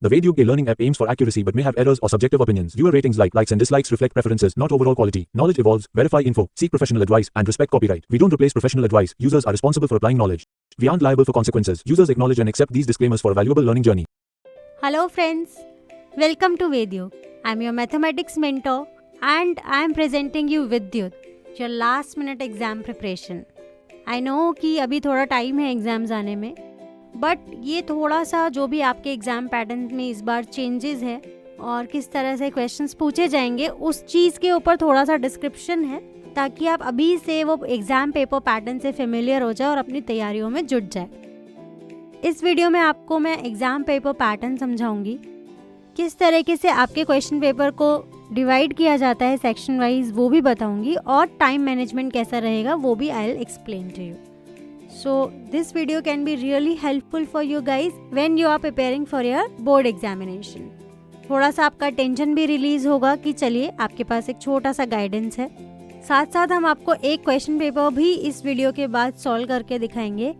The Vedyug e-learning app aims for accuracy but may have errors or subjective opinions. Viewer ratings likes and dislikes reflect preferences, not overall quality. Knowledge evolves, verify info, seek professional advice, and respect copyright. We don't replace professional advice. Users are responsible for applying knowledge. We aren't liable for consequences. Users acknowledge and accept these disclaimers for a valuable learning journey. Hello friends, welcome to Vedyug. I'm your mathematics mentor and I'm presenting you Vidyut, your last minute exam preparation. I know कि अभी थोड़ा time है exams आने में, but ये थोड़ा सा जो भी आपके एग्ज़ाम पैटर्न में इस बार चेंजेस है और किस तरह से क्वेश्चंस पूछे जाएंगे उस चीज़ के ऊपर थोड़ा सा डिस्क्रिप्शन है, ताकि आप अभी से वो एग्ज़ाम पेपर पैटर्न से फेमिलियर हो जाए और अपनी तैयारियों में जुट जाए। इस वीडियो में आपको मैं एग्ज़ाम पेपर पैटर्न समझाऊंगी, किस तरीके से आपके क्वेश्चन पेपर को डिवाइड किया जाता है सेक्शन वाइज वो भी बताऊंगी, और टाइम मैनेजमेंट कैसा रहेगा वो भी I will explain to you. So this video can be really helpful for you guys when you are preparing for your board examination. थोड़ा सा आपका टेंशन भी रिलीज होगा कि चलिए आपके पास एक छोटा सा गाइडेंस है. साथ साथ हम आपको एक क्वेश्चन पेपर भी इस वीडियो के बाद सॉल्व करके दिखाएंगे,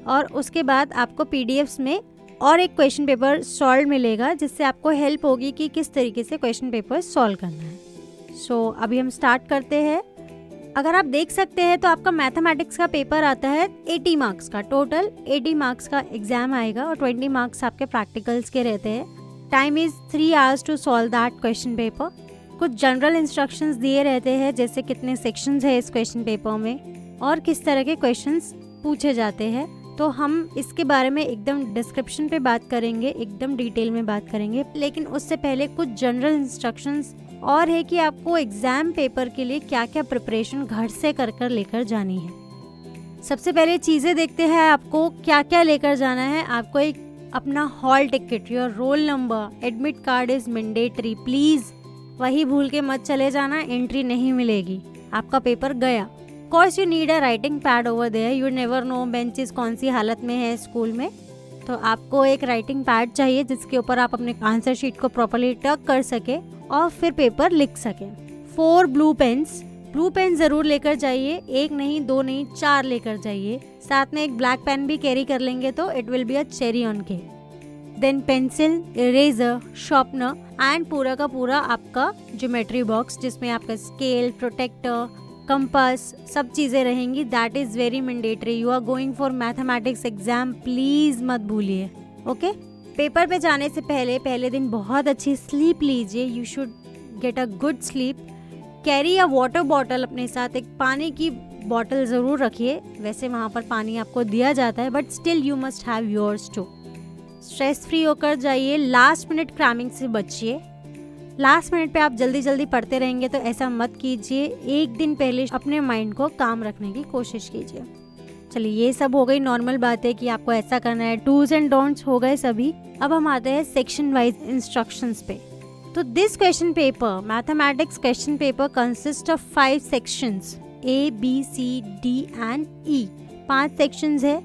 और उसके बाद आपको PDFs में और एक क्वेश्चन पेपर सॉल्व मिलेगा, जिससे आपको हेल्प होगी कि किस तरीके से क्वेश्चन पेपर सॉल्व करना है. सो अभी हम स्टार्ट करते हैं. अगर आप देख सकते हैं तो आपका मैथमेटिक्स का पेपर आता है 80 मार्क्स का. टोटल 80 मार्क्स का एग्जाम आएगा और 20 मार्क्स आपके प्रैक्टिकल्स के रहते हैं. Time is 3 hours to solve that question paper. कुछ जनरल इंस्ट्रक्शंस दिए रहते हैं, जैसे कितने सेक्शंस है इस क्वेश्चन पेपर में और किस तरह के क्वेश्चंस पूछे जाते हैं. तो हम इसके बारे में एकदम डिस्क्रिप्शन पे बात करेंगे, एकदम डिटेल में बात करेंगे. लेकिन उससे पहले कुछ जनरल इंस्ट्रक्शंस और है कि आपको एग्जाम पेपर के लिए क्या क्या प्रिपरेशन घर से कर कर लेकर जानी है. सबसे पहले चीज़ें देखते हैं आपको क्या क्या लेकर जाना है. आपको एक अपना hall ticket, your roll number, admit card is mandatory. Please वही भूल के मत चले जाना, एंट्री नहीं मिलेगी, आपका पेपर गया. Course you need a writing pad over there. You never know benches कौन सी हालत में है स्कूल में, तो आपको एक राइटिंग पैड चाहिए जिसके ऊपर आप अपने आंसर शीट को प्रॉपर्ली टक कर सके और फिर पेपर लिख सके. 4 ब्लू पेन्स. ब्लू पेन जरूर लेकर जाइए, एक नहीं, 2 नहीं, 4 लेकर जाइए. साथ में एक ब्लैक पेन भी कैरी कर लेंगे तो it will be a cherry on cake. Then pencil, eraser, sharpener and पूरा का पूरा आपका ज्योमेट्री बॉक्स, जिसमें आपका स्केल, प्रोटेक्टर, कंपास, सब चीज़ें रहेंगी. That is very mandatory. You are going for mathematics exam, please मत भूलिए. ओके. पेपर पे जाने से पहले दिन बहुत अच्छी स्लीप लीजिए. You should get a good sleep. Carry a water bottle अपने साथ. एक पानी की बॉटल ज़रूर रखिए. वैसे वहाँ पर पानी आपको दिया जाता है, but still you must have yours too. Stress free होकर जाइए. लास्ट मिनट क्रैमिंग से बचिए. लास्ट मिनट पे आप जल्दी जल्दी पढ़ते रहेंगे तो ऐसा मत कीजिए. एक दिन पहले अपने माइंड को काम रखने की कोशिश कीजिए. चलिए, ये सब हो गई नॉर्मल बात है कि आपको ऐसा करना है. डूज एंड डोंट्स हो गए सभी. अब हम आते हैं सेक्शन वाइज इंस्ट्रक्शंस पे. तो this question paper, mathematics question paper, consist of 5 sections, A, B, C, D and E. 5 sections है.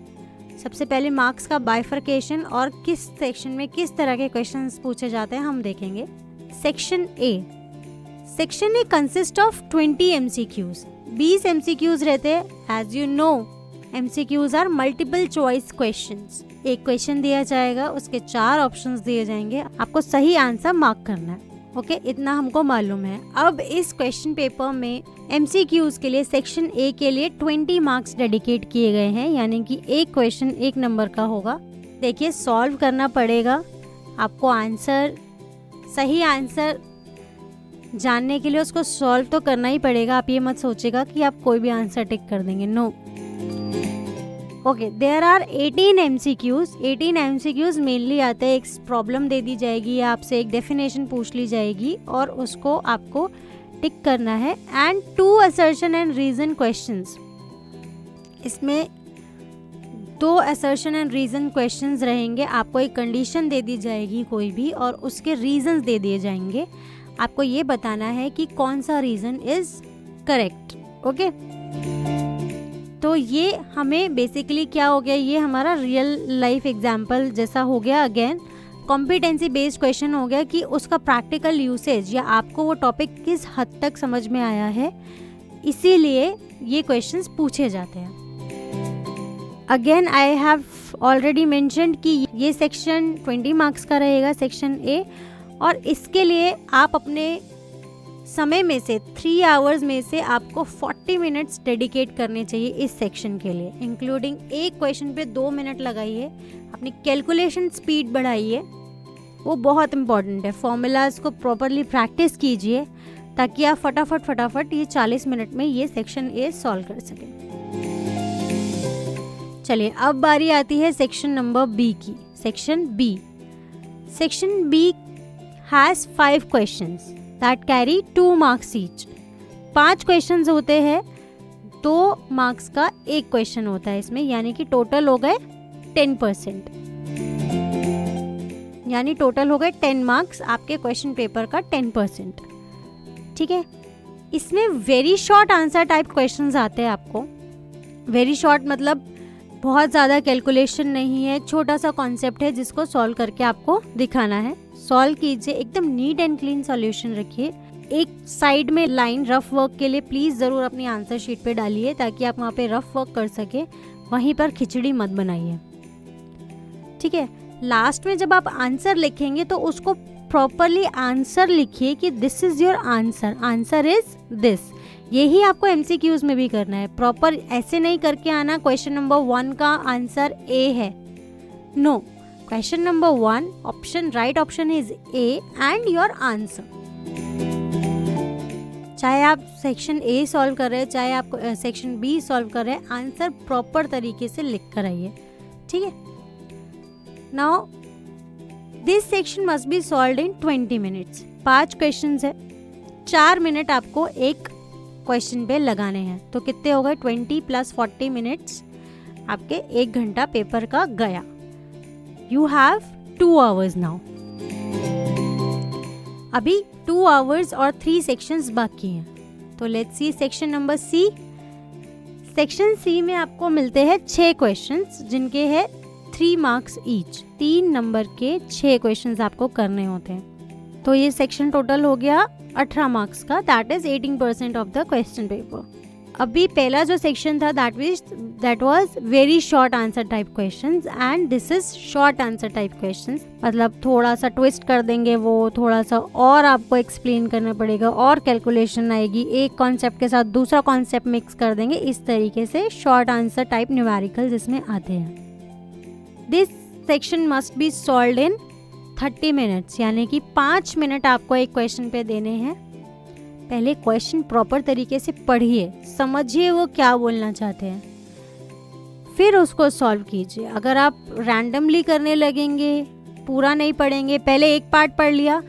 सबसे पहले मार्क्स का बाइफर्केशन और किस सेक्शन में किस तरह के क्वेश्चंस पूछे जाते हैं हम देखेंगे. Section A. Section A consist of 20 MCQs. 20 MCQs रहते हैं. As you know, MCQs are multiple choice questions. एक क्वेश्चन दिया जाएगा, उसके 4 ऑप्शंस दिए जाएंगे, आपको सही आंसर मार्क करना है. ओके, इतना हमको मालूम है. अब इस क्वेश्चन पेपर में MCQs के लिए सेक्शन A के लिए 20 मार्क्स डेडिकेट किए गए हैं, यानी कि एक क्वेश्चन 1 नंबर का होगा. देखिए, सॉल्व करना पड़ेगा आपको. आंसर, सही आंसर जानने के लिए उसको सॉल्व तो करना ही पड़ेगा. आप ये मत सोचेगा कि आप कोई भी आंसर टिक कर देंगे. No. Okay, there are 18 MCQs. 18 MCQs mainly आते हैं, एक प्रॉब्लम दे दी जाएगी या आपसे एक डेफिनेशन पूछ ली जाएगी और उसको आपको टिक करना है. And 2 assertion and reason questions. इसमें 2 असर्शन एंड रीजन क्वेश्चंस रहेंगे. आपको एक कंडीशन दे दी जाएगी कोई भी और उसके रीजंस दे दिए जाएंगे. आपको ये बताना है कि कौन सा रीजन इज करेक्ट. ओके, तो ये हमें बेसिकली क्या हो गया, ये हमारा रियल लाइफ एग्जाम्पल जैसा हो गया. अगेन कॉम्पिटेंसी बेस्ड क्वेश्चन हो गया कि उसका प्रैक्टिकल यूसेज या आपको वो टॉपिक किस हद तक समझ में आया है, इसीलिए ये क्वेश्चंस पूछे जाते हैं. Again I have already mentioned कि ये सेक्शन 20 मार्क्स का रहेगा, सेक्शन ए, और इसके लिए आप अपने समय में से 3 आवर्स में से आपको 40 मिनट्स डेडिकेट करने चाहिए इस सेक्शन के लिए, इंक्लूडिंग एक क्वेश्चन पे 2 मिनट लगाइए, अपनी कैलकुलेशन स्पीड बढ़ाइए, वो बहुत इंपॉर्टेंट है। फॉर्मूलाज को प्रॉपरली प्रैक्टिस कीजिए ताकि आप फटाफट ये 40 मिनट में ये सेक्शन ए सॉल्व कर सकें। चलिए अब बारी आती है सेक्शन नंबर बी की। Section B has 5 questions that carry 2 marks each. 5 questions होते हैं, 2 मार्क्स का एक क्वेश्चन होता है इसमें, यानी कि टोटल हो गए 10%, यानी टोटल हो गए 10 मार्क्स आपके क्वेश्चन पेपर का 10%। ठीक है, इसमें very short answer type questions आते हैं आपको। वेरी शॉर्ट मतलब बहुत ज़्यादा कैलकुलेशन नहीं है, छोटा सा कॉन्सेप्ट है जिसको सॉल्व करके आपको दिखाना है। सॉल्व कीजिए, एकदम नीट एंड क्लीन सॉल्यूशन रखिए। एक साइड में लाइन रफ वर्क के लिए प्लीज़ ज़रूर अपनी आंसर शीट पे डालिए ताकि आप वहाँ पे रफ वर्क कर सके, वहीं पर खिचड़ी मत बनाइए। ठीक है, लास्ट में जब आप आंसर लिखेंगे तो उसको प्रॉपरली आंसर लिखिए कि this is your answer, answer is this. यही आपको एमसीक्यूज में भी करना है। प्रॉपर ऐसे नहीं करके आना क्वेश्चन नंबर 1 का आंसर ए है, no, question number 1 option, right option is A and your answer. चाहे आप सेक्शन ए सॉल्व कर रहे हैं, चाहे आप सेक्शन बी सॉल्व कर रहे हैं, आंसर प्रॉपर तरीके से लिख कर आइए। ठीक है, now this section must be solved in 20 minutes. 5 questions है, 4 मिनट आपको एक क्वेश्चन पे लगाने हैं, तो कितने हो गए? 20 + 40 मिनट्स आपके 1 घंटा पेपर का गया। You have 2 hours now. अभी 2 आवर्स और 3 सेक्शंस बाकी हैं, तो let's see section number C. Section C में आपको मिलते हैं 6 क्वेश्चंस जिनके हैं 3 मार्क्स ईच। 3 नंबर के 6 क्वेश्चंस आपको करने होते हैं, तो ये सेक्शन टोटल हो गया 18 मार्क्स का, that is 18% of the question paper. अभी पहला जो सेक्शन था that was very short answer type questions and this is short answer type questions, मतलब थोड़ा सा ट्विस्ट कर देंगे, वो थोड़ा सा और आपको एक्सप्लेन करना पड़ेगा और कैलकुलेशन आएगी, एक कॉन्सेप्ट के साथ दूसरा कॉन्सेप्ट मिक्स कर देंगे, इस तरीके से शॉर्ट आंसर टाइप न्यूमेरिकल जिसमें आते हैं। This section must be solved in 30 minutes, यानी कि 5 मिनट आपको एक क्वेश्चन पे देने हैं। पहले क्वेश्चन प्रॉपर तरीके से पढ़िए, समझिए वो क्या बोलना चाहते हैं, फिर उसको सॉल्व कीजिए। अगर आप रैंडमली करने लगेंगे, पूरा नहीं पढ़ेंगे, पहले एक पार्ट पढ़ लिया,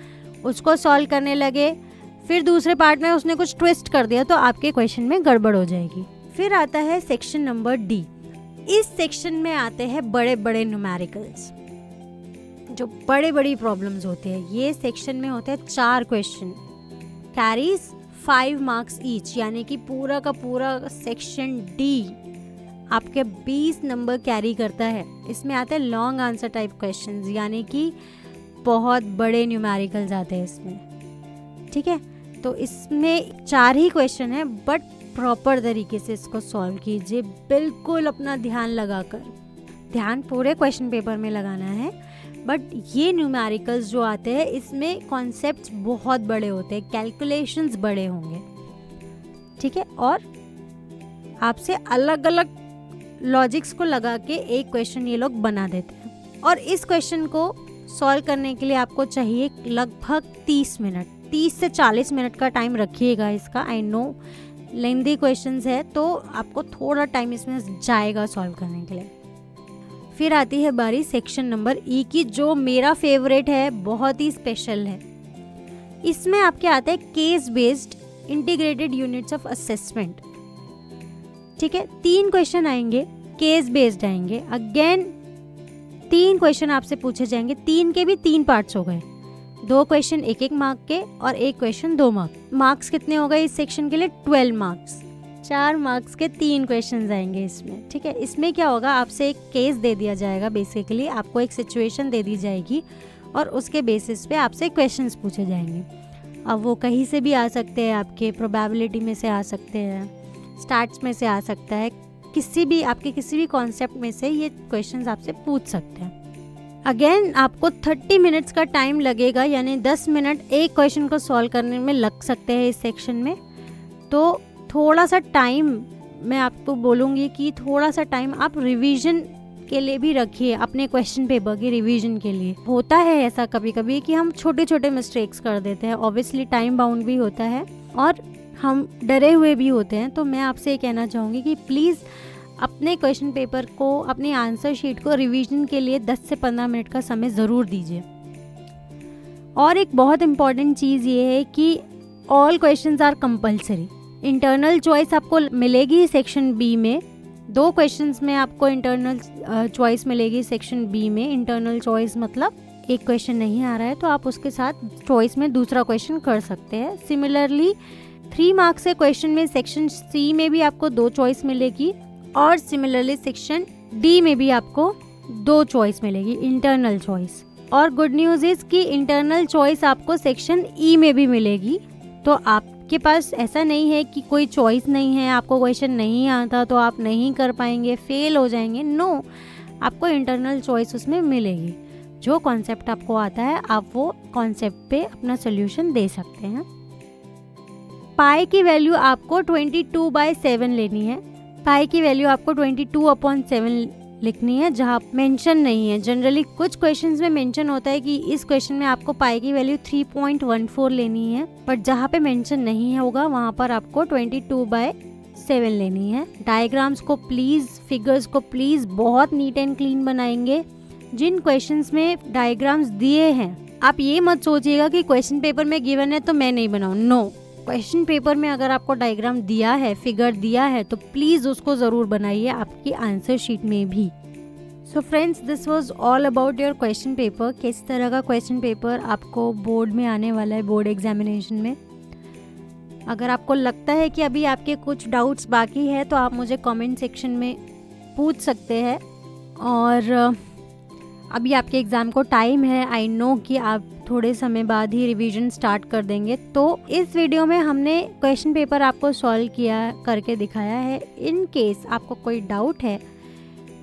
उसको सॉल्व करने लगे, फिर दूसरे पार्ट में उसने कुछ ट्विस्ट कर दिया, तो आपके क्वेश्चन में गड़बड़ हो जाएगी। फिर आता है सेक्शन नंबर डी। इस सेक्शन में आते हैं बड़े बड़े न्यूमेरिकल्स, जो बड़े बड़ी प्रॉब्लम्स होते हैं। ये सेक्शन में होते हैं 4 क्वेश्चन, कैरीज 5 मार्क्स ईच, यानी कि पूरा का पूरा सेक्शन डी आपके 20 नंबर कैरी करता है। इसमें आते हैं लॉन्ग आंसर टाइप क्वेश्चंस, यानी कि बहुत बड़े न्यूमेरिकल्स आते हैं इसमें। ठीक है, तो इसमें 4 ही क्वेश्चन है, बट प्रॉपर तरीके से इसको सॉल्व कीजिए, बिल्कुल अपना ध्यान लगाकर। ध्यान पूरे क्वेश्चन पेपर में लगाना है, बट ये न्यूमेरिकल्स जो आते हैं इसमें कॉन्सेप्ट्स बहुत बड़े होते हैं, कैलकुलेशंस बड़े होंगे। ठीक है, और आपसे अलग अलग लॉजिक्स को लगा के एक क्वेश्चन ये लोग बना देते हैं, और इस क्वेश्चन को सॉल्व करने के लिए आपको चाहिए लगभग 30 मिनट, 30 से 40 मिनट का टाइम रखिएगा इसका। आई नो लेंथी क्वेश्चंस है, तो आपको थोड़ा टाइम इसमें जाएगा सॉल्व करने के लिए। फिर आती है बारी सेक्शन नंबर ई की, जो मेरा फेवरेट है, बहुत ही स्पेशल है। इसमें आपके आते हैं case based integrated units of assessment. ठीक है, 3 क्वेश्चन आएंगे, केस बेस्ड आएंगे। अगेन 3 क्वेश्चन आपसे पूछे जाएंगे, 3 के भी 3 पार्ट्स हो गए, 2 क्वेश्चन 1-1 मार्क के और 1 क्वेश्चन 2 मार्क। मार्क्स कितने हो गए इस सेक्शन के लिए? 12 मार्क्स। 4 मार्क्स के 3 क्वेश्चंस आएंगे इसमें। ठीक है, इसमें क्या होगा, आपसे एक केस दे दिया जाएगा, बेसिकली आपको एक सिचुएशन दे दी जाएगी और उसके बेसिस पे आपसे क्वेश्चंस पूछे जाएंगे। अब वो कहीं से भी आ सकते हैं, आपके प्रोबेबिलिटी में से आ सकते हैं, स्टैट्स में से आ सकता है, आपके किसी भी कॉन्सेप्ट में से ये क्वेश्चंस आपसे पूछ सकते हैं। अगेन आपको 30 मिनट्स का टाइम लगेगा, यानी 10 मिनट एक क्वेश्चन को सॉल्व करने में लग सकते हैं इस सेक्शन में। तो थोड़ा सा टाइम मैं आपको बोलूँगी कि थोड़ा सा टाइम आप रिवीजन के लिए भी रखिए, अपने क्वेश्चन पेपर की रिवीजन के लिए। होता है ऐसा कभी कभी कि हम छोटे छोटे मिस्टेक्स कर देते हैं, ऑब्वियसली टाइम बाउंड भी होता है और हम डरे हुए भी होते हैं। तो मैं आपसे ये कहना चाहूँगी कि प्लीज़ अपने क्वेश्चन पेपर को, अपनी आंसर शीट को रिवीजन के लिए 10 से 15 मिनट का समय ज़रूर दीजिए। और एक बहुत इम्पॉर्टेंट चीज़ ये है कि all questions are compulsory. Internal choice आपको मिलेगी सेक्शन बी में, 2 क्वेश्चंस में आपको इंटरनल चॉइस मिलेगी सेक्शन बी में। इंटरनल चॉइस मतलब एक क्वेश्चन नहीं आ रहा है तो आप उसके साथ चॉइस में दूसरा क्वेश्चन कर सकते हैं। सिमिलरली 3 मार्क्स से क्वेश्चन में सेक्शन सी में भी आपको 2 चॉइस मिलेगी और सिमिलरली सेक्शन डी में भी आपको 2 चॉइस मिलेगी, इंटरनल चॉइस। और गुड न्यूज़ इज़ कि इंटरनल चॉइस आपको सेक्शन ई में भी मिलेगी। तो आपके पास ऐसा नहीं है कि कोई चॉइस नहीं है, आपको क्वेश्चन नहीं आता तो आप नहीं कर पाएंगे, फेल हो जाएंगे। नो, आपको इंटरनल चॉइस उसमें मिलेगी। जो कॉन्सेप्ट आपको आता है आप वो कॉन्सेप्ट पे अपना सोल्यूशन दे सकते हैं। पाई की वैल्यू आपको 22/7 लेनी है। पाई की वैल्यू आपको 22/7 लिखनी है जहाँ मेंशन नहीं है। जनरली कुछ क्वेश्चंस में मेंशन होता है कि इस क्वेश्चन में आपको पाई की वैल्यू 3.14 लेनी है, बट जहाँ पे मेंशन नहीं होगा वहाँ पर आपको 22/7 लेनी है। डायग्राम्स को प्लीज़, फिगर्स को प्लीज़ बहुत नीट एंड क्लीन बनाएंगे। जिन क्वेश्चंस में डायग्राम्स दिए हैं आप ये मत सोचिएगा कि क्वेश्चन पेपर में गिवन है तो मैं नहीं बनाऊँ। नो, क्वेश्चन पेपर में अगर आपको डायग्राम दिया है, फिगर दिया है तो प्लीज़ उसको ज़रूर बनाइए आपकी आंसर शीट में भी। So friends, this was all about your question paper. किस तरह का क्वेश्चन पेपर आपको बोर्ड में आने वाला है, बोर्ड एग्जामिनेशन में। अगर आपको लगता है कि अभी आपके कुछ डाउट्स बाकी है तो आप मुझे कमेंट सेक्शन में पूछ सकते हैं। और अभी आपके एग्ज़ाम को टाइम है, आई नो कि आप थोड़े समय बाद ही रिवीजन स्टार्ट कर देंगे। तो इस वीडियो में हमने क्वेश्चन पेपर आपको सॉल्व करके दिखाया है। इन केस आपको कोई डाउट है,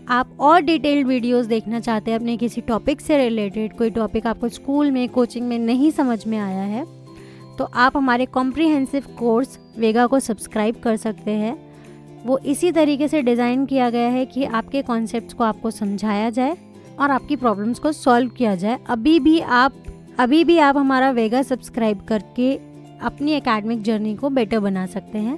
आप और डिटेल्ड वीडियोस देखना चाहते हैं अपने किसी टॉपिक से रिलेटेड, कोई टॉपिक आपको स्कूल में, कोचिंग में नहीं समझ में आया है, तो आप हमारे कॉम्प्रिहेंसिव कोर्स वेगा को सब्सक्राइब कर सकते हैं। वो इसी तरीके से डिज़ाइन किया गया है कि आपके कॉन्सेप्ट्स को आपको समझाया जाए और आपकी प्रॉब्लम्स को सॉल्व किया जाए। अभी भी आप हमारा वेगा सब्सक्राइब करके अपनी एकेडमिक जर्नी को बेटर बना सकते हैं।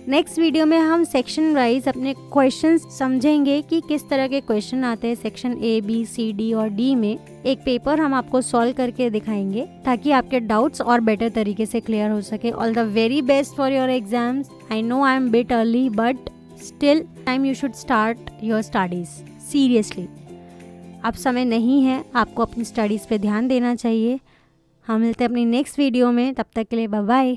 नेक्स्ट वीडियो में हम सेक्शन वाइज अपने क्वेश्चंस समझेंगे कि किस तरह के क्वेश्चन आते हैं section A, B, C, D और डी में। एक पेपर हम आपको सॉल्व करके दिखाएंगे ताकि आपके डाउट्स और बेटर तरीके से क्लियर हो सके। All the very best for your exams. I know I am bit early but still time you should start your studies seriously. अब समय नहीं है, आपको अपनी स्टडीज़ पे ध्यान देना चाहिए। हम मिलते हैं अपनी नेक्स्ट वीडियो में, तब तक के लिए बाय बाय।